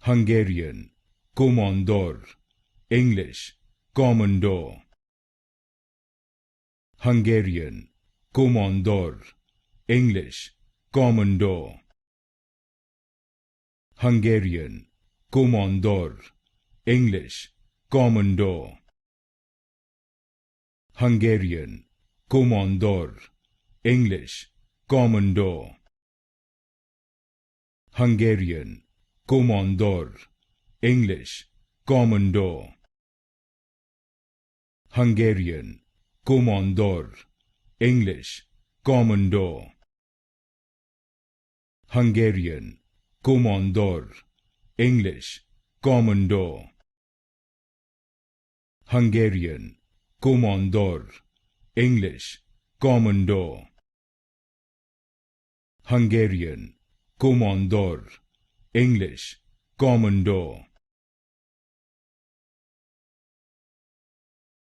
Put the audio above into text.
Hungarian, Komondor, English, Komondor. Hungarian, Komondor, English, Komondor. Hungarian, Komondor, English, Komondor. Hungarian, Komondor, English, Komondor. Hungarian, Komondor, English, Komondor. Hungarian, Komondor, English, Komondor. Hungarian, Komondor, English, Komondor. Hungarian, Komondor, English, Komondor. Hungarian, Komondor, English, Komondor.